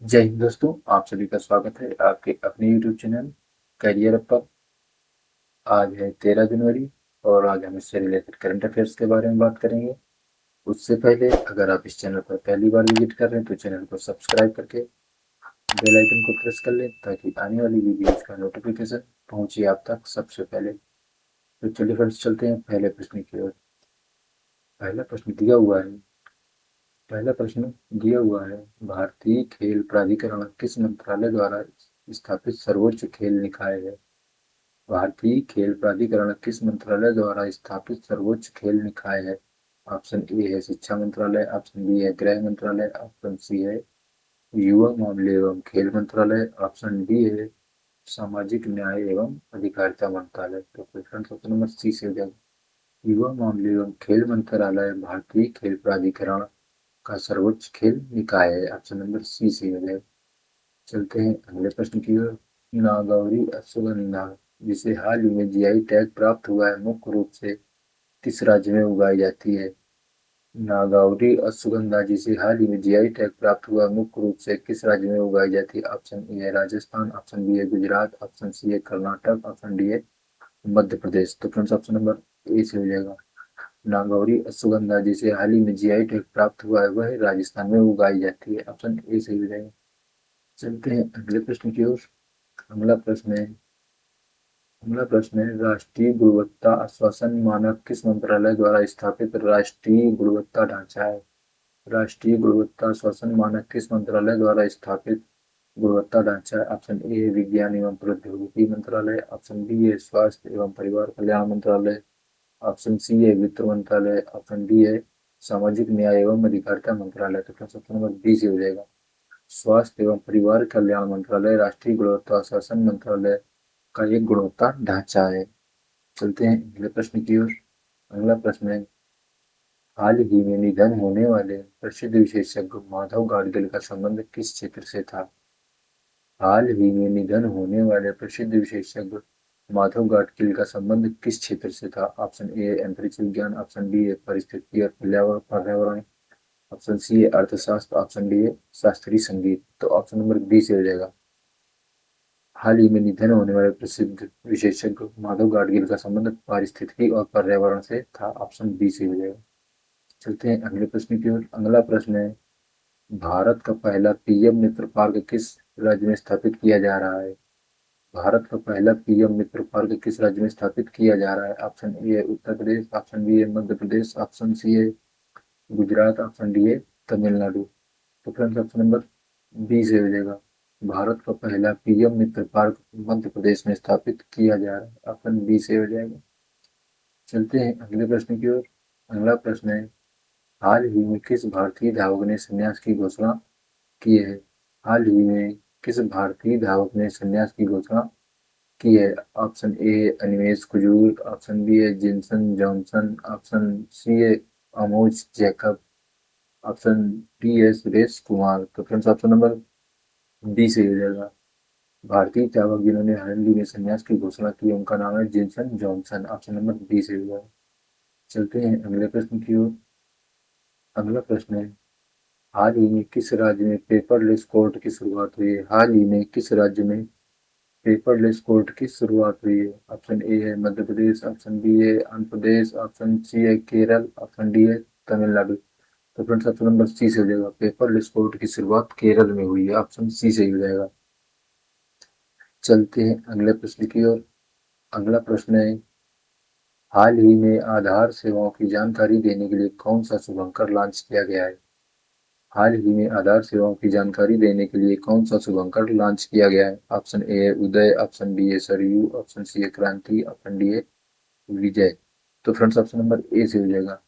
जय हिंद दोस्तों, आप सभी का स्वागत है आपके अपने यूट्यूब चैनल करियर अप पर। आज है 13 जनवरी और आज हम इससे रिलेटेड करंट अफेयर्स के बारे में बात करेंगे। उससे पहले अगर आप इस चैनल पर पहली बार विजिट कर रहे हैं तो चैनल को सब्सक्राइब करके बेल आइकन को प्रेस कर लें ताकि आने वाली वीडियोज का नोटिफिकेशन पहुंचे आप तक सबसे पहले। तो चलिए फ्रेंड्स, चलते हैं पहले प्रश्न की ओर। पहला प्रश्न दिया हुआ है पहला प्रश्न दिया हुआ है, भारतीय खेल प्राधिकरण किस मंत्रालय द्वारा स्थापित सर्वोच्च खेल निकाय है? भारतीय खेल प्राधिकरण किस मंत्रालय द्वारा स्थापित सर्वोच्च खेल निकाय है? ऑप्शन ए है शिक्षा मंत्रालय, ऑप्शन बी है गृह मंत्रालय, ऑप्शन सी है युवा मामले एवं खेल मंत्रालय, ऑप्शन डी है सामाजिक न्याय एवं अधिकारिता मंत्रालय। तो क्वेश्चन ऑप्शन नंबर सी से हो जाएगा। युवा मामले एवं खेल मंत्रालय भारतीय खेल प्राधिकरण का सर्वोच्च खेल निकाय है। ऑप्शन नंबर सी से हो जाएगा। चलते हैं अगले प्रश्न की ओर। नागौरी अश्वगंधा जिसे हाल ही में जीआई टैग प्राप्त हुआ है, मुख्य रूप से किस राज्य में उगाई जाती है? नागौरी अश्वगंधा जिसे हाल ही में जीआई टैग प्राप्त हुआ है, मुख्य रूप से किस राज्य में उगाई जाती है? ऑप्शन ए है राजस्थान, ऑप्शन बी है गुजरात, ऑप्शन सी है कर्नाटक, ऑप्शन डी है मध्य प्रदेश। तो फ्रेंड्स, ऑप्शन नंबर ए से हो जाएगा। नागौरी अश्वगंधा जिसे हाल ही में जीआई टैग प्राप्त हुआ है वह राजस्थान में उगाई जाती है। ऑप्शन ए से हो जाएगा। चलते हैं अगले प्रश्न की ओर। अगला प्रश्न है अगला प्रश्न है, राष्ट्रीय गुणवत्ता आश्वासन मानक किस मंत्रालय द्वारा स्थापित राष्ट्रीय गुणवत्ता ढांचा है? राष्ट्रीय गुणवत्ता आश्वासन मानक किस मंत्रालय द्वारा स्थापित गुणवत्ता ढांचा है? ऑप्शन ए है विज्ञान एवं प्रौद्योगिकी मंत्रालय, ऑप्शन बी है स्वास्थ्य एवं परिवार कल्याण मंत्रालय, ऑप्शन सी है वित्त मंत्रालय, ऑप्शन डी है सामाजिक न्याय एवं अधिकारिता मंत्रालय। तो ऑप्शन नंबर बी से हो जाएगा। स्वास्थ्य एवं परिवार कल्याण मंत्रालय राष्ट्रीय गुणवत्ता शासन मंत्रालय का एक गुणवत्ता ढांचा है। चलते हैं अगले प्रश्न की ओर। अगला प्रश्न है, हाल ही में निधन होने वाले प्रसिद्ध विशेषज्ञ माधव गाडगिल का संबंध किस क्षेत्र से था? हाल ही में निधन होने वाले प्रसिद्ध विशेषज्ञ माधव गाडगिल का संबंध किस क्षेत्र से था? ऑप्शन ए अंतरिक्ष विज्ञान, ऑप्शन बी है परिस्थिति और पर्यावरण, ऑप्शन सी है अर्थशास्त्र, ऑप्शन डी है शास्त्रीय संगीत। तो ऑप्शन नंबर बी से हो जाएगा। हाल ही में निधन होने वाले प्रसिद्ध विशेषज्ञ माधव गाडगिल का संबंध पारिस्थितिकी और पर्यावरण से था। ऑप्शन बी से हो जाएगा। चलते हैं अगले प्रश्न की ओर। अगला प्रश्न है, भारत का पहला पीएम मित्र पार्क किस राज्य में स्थापित किया जा रहा है? भारत का पहला पीएम मित्र पार्क किस राज्य में स्थापित किया जा रहा है? ऑप्शन ए है उत्तर प्रदेश, ऑप्शन बी है मध्य प्रदेश, ऑप्शन सी है गुजरात, ऑप्शन डी है तमिलनाडु। तो फ्रेंड्स, ऑप्शन नंबर बी से हो जाएगा। भारत का पहला पीएम मित्र पार्क मध्य प्रदेश में स्थापित किया जा रहा है। ऑप्शन बी से हो जाएगा। चलते हैं अगले प्रश्न की ओर। अगला प्रश्न है, हाल ही में किस भारतीय धावक ने संन्यास की घोषणा की है? हाल ही में किस भारतीय धावक ने संन्यास की घोषणा की है? Option A Animesh Kujur, option B है जिनसन जॉनसन, ऑप्शन सी है अमोज जैकब, ऑप्शन डी है सुरेश कुमार। तो फ्रेंड्स, ऑप्शन नंबर डी से हो जाएगा। भारतीय धावक जिन्होंने हाल ही में संन्यास की घोषणा की उनका नाम है Jinson Johnson. Option number D से हो जाएगा। चलते हैं अगले प्रश्न की ओर। अगला प्रश्न है, हाल ही में किस राज्य में पेपरलेस कोर्ट की शुरुआत हुई है? हाल ही में किस राज्य में पेपरलेस कोर्ट की शुरुआत हुई है? ऑप्शन ए है मध्य प्रदेश, ऑप्शन बी है आंध्र प्रदेश, ऑप्शन सी है केरल, ऑप्शन डी है तमिलनाडु। तो फ्रेंड्स, ऑप्शन नंबर सी से हो जाएगा। पेपरलेस कोर्ट की शुरुआत केरल में हुई है। ऑप्शन सी से हो जाएगा। चलते हैं अगले प्रश्न की ओर। अगला प्रश्न है, हाल ही में आधार सेवाओं की जानकारी देने के लिए कौन सा शुभंकर लॉन्च किया गया है? हाल ही में आधार सेवाओं की जानकारी देने के लिए कौन सा शुभंकर लॉन्च किया गया है? ऑप्शन ए है उदय, ऑप्शन बी है सरयू, ऑप्शन सी है क्रांति, ऑप्शन डी है विजय। तो फ्रेंड्स, ऑप्शन नंबर ए से हो जाएगा।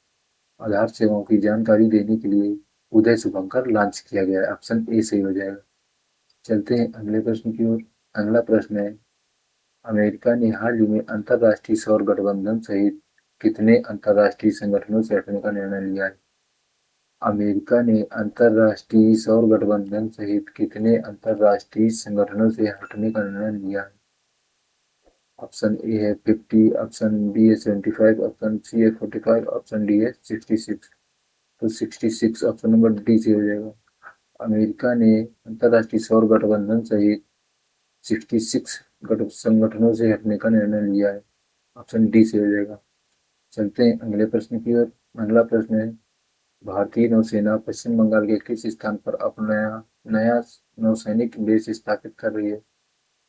आधार सेवाओं की जानकारी देने के लिए उदय शुभंकर लॉन्च किया गया है। ऑप्शन ए से हो जाएगा। चलते हैं अगले प्रश्न की ओर। अगला प्रश्न है, अमेरिका ने हाल ही में अंतरराष्ट्रीय सौर गठबंधन सहित कितने अंतरराष्ट्रीय संगठनों से हटने का निर्णय लिया है? अमेरिका ने अंतरराष्ट्रीय सौर गठबंधन सहित कितने अंतरराष्ट्रीय संगठनों से हटने का निर्णय लिया है? ऑप्शन ए है 50, ऑप्शन बी है 75, ऑप्शन सी है 45, ऑप्शन डी है 66। तो 66 ऑप्शन नंबर डी से हो जाएगा। अमेरिका ने अंतर्राष्ट्रीय सौर गठबंधन सहित 66 संगठनों से हटने का निर्णय लिया है। ऑप्शन डी से हो जाएगा। चलते हैं अगले प्रश्न की ओर। अगला प्रश्न है, भारतीय नौसेना पश्चिम बंगाल के किस स्थान पर अपना नया नौसैनिक बेस स्थापित कर रही है?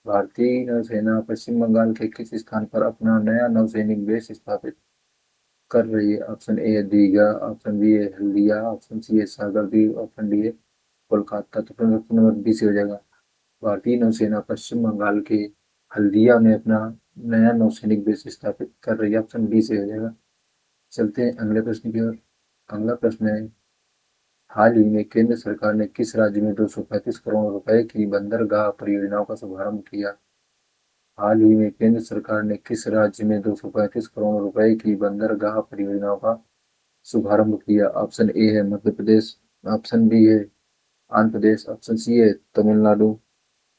भारतीय नौसेना पश्चिम बंगाल के किस स्थान पर अपना नया नौसैनिक बेस स्थापित कर रही है? ऑप्शन ए है दीघा, ऑप्शन बी है हल्दिया, ऑप्शन सी है सागरदीप, ऑप्शन डी है कोलकाता। तो फिर ऑप्शन नंबर बी से हो जाएगा। भारतीय नौसेना पश्चिम बंगाल के हल्दिया में अपना नया नौसैनिक बेस स्थापित कर रही है। ऑप्शन बी से हो जाएगा। चलते हैं अगले प्रश्न की ओर। अगला प्रश्न है, हाल ही में केंद्र सरकार ने किस राज्य में 235 करोड़ रुपए की बंदरगाह परियोजनाओं का शुभारंभ किया? हाल ही में केंद्र सरकार ने किस राज्य में 235 करोड़ रुपए की बंदरगाह परियोजनाओं का शुभारंभ किया? ऑप्शन ए है मध्य प्रदेश, ऑप्शन बी है आंध्र प्रदेश, ऑप्शन सी है तमिलनाडु,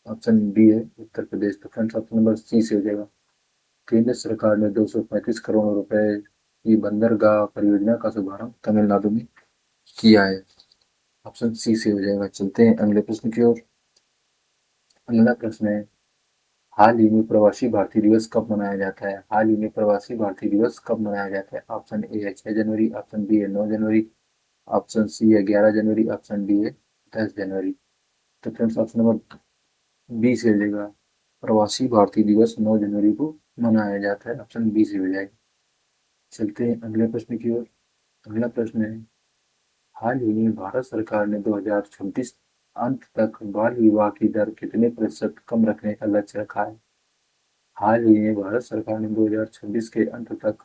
ऑप्शन डी है उत्तर प्रदेश। तो फ्रेंड्स ऑप्शन नंबर सी से हो जाएगा। केंद्र सरकार ने 235 करोड़ रुपए की बंदरगाह परियोजना का शुभारंभ तमिलनाडु में किया है। ऑप्शन सी से हो जाएगा। चलते हैं अगले प्रश्न की ओर। अगला प्रश्न है, हाल ही में प्रवासी भारतीय दिवस कब मनाया जाता है? हाल ही में प्रवासी भारतीय दिवस कब मनाया जाता है? ऑप्शन ए है 6 जनवरी, ऑप्शन बी है 9 जनवरी, ऑप्शन सी है 11 जनवरी, ऑप्शन डी है 10 जनवरी। तो फ्रेंड्स ऑप्शन नंबर बी से हो जाएगा। प्रवासी भारतीय दिवस 9 जनवरी को मनाया जाता है। ऑप्शन बी से हो जाएगा। चलते हैं अगले प्रश्न की ओर। अगला प्रश्न है, हाल ही में भारत सरकार ने 2026 अंत तक बाल विवाह की दर कितने प्रतिशत कम रखने का लक्ष्य रखा है? हाल ही में भारत सरकार ने 2026 के अंत तक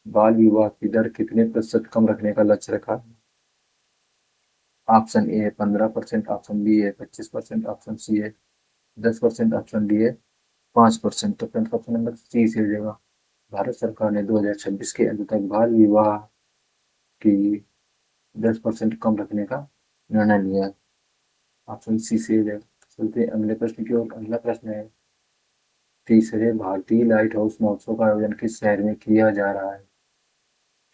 बाल विवाह की दर कितने प्रतिशत कम रखने का लक्ष्य रखा है? ऑप्शन ए है 15%, ऑप्शन बी है 25%, ऑप्शन सी है 10%, ऑप्शन डी है 5%। तो फ्रेंड्स ऑप्शन नंबर सी से हो जाएगा। भारत सरकार ने 2026 के अंत तक बाल विवाह की 10% कम रखने का निर्णय लिया है। ऑप्शन सी से हो जाएगा। चलते हैं अगले प्रश्न की ओर। अगला प्रश्न है, तीसरे भारतीय लाइट हाउस महोत्सव का आयोजन किस शहर में किया जा रहा है?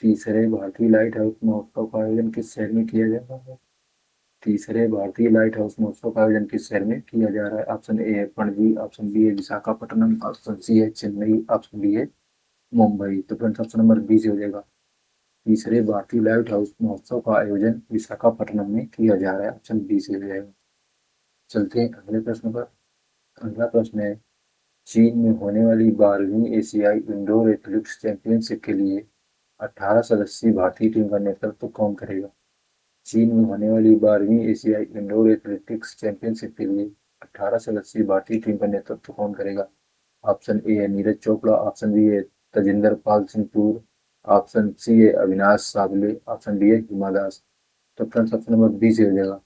तीसरे भारतीय लाइट हाउस महोत्सव का आयोजन किस शहर में किया जा रहा है? तीसरे भारतीय लाइट हाउस महोत्सव का आयोजन किस शहर में किया जा रहा है? ऑप्शन ए है पणजी, ऑप्शन बी है विशाखापट्टनम, ऑप्शन सी है चेन्नई, ऑप्शन डी है मुंबई। तो फ्रेंड्स ऑप्शन नंबर बी से हो जाएगा। तीसरे भारतीय लाइट हाउस महोत्सव का आयोजन विशाखापट्टनम में किया जा रहा है। ऑप्शन बी से हो जाएगा। चलते हैं अगले प्रश्न पर। अगला प्रश्न है, चीन में होने वाली 12वीं एशियाई इंडोर एथलेटिक्स चैंपियनशिप के लिए 18 सदस्यीय भारतीय टीम का नेतृत्व कौन करेगा? चीन में होने वाली 12वीं एशियाई इंडोर एथलेटिक्स चैंपियनशिप के लिए 18 सदस्यीय भारतीय टीम का नेतृत्व कौन करेगा? ऑप्शन ए है नीरज चोपड़ा, ऑप्शन बी है तजिंदर पाल सिंह तूर, ऑप्शन सी है अविनाश साबले, ऑप्शन डी है हिमा दास। तो फ्रेंड्स ऑप्शन नंबर बी से हो जाएगा।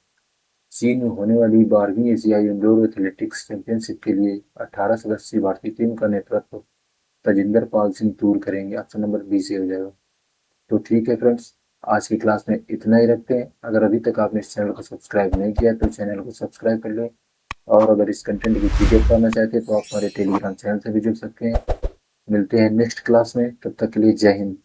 चीन में होने वाली 12वीं एशियाई इंडोर एथलेटिक्स चैंपियनशिप के लिए 18 सदस्यीय भारतीय टीम का नेतृत्व तजिंदर पाल सिंह तूर करेंगे। ऑप्शन नंबर बी से हो जाएगा। तो ठीक है फ्रेंड्स, आज की क्लास में इतना ही रखते हैं। अगर अभी तक आपने इस चैनल को सब्सक्राइब नहीं किया तो चैनल को सब्सक्राइब कर लें, और अगर इस कंटेंट की पीडीएफ पाना चाहते हैं तो आप हमारे टेलीग्राम चैनल से भी जुड़ सकते हैं। मिलते हैं नेक्स्ट क्लास में, तब तक के लिए जय हिंद।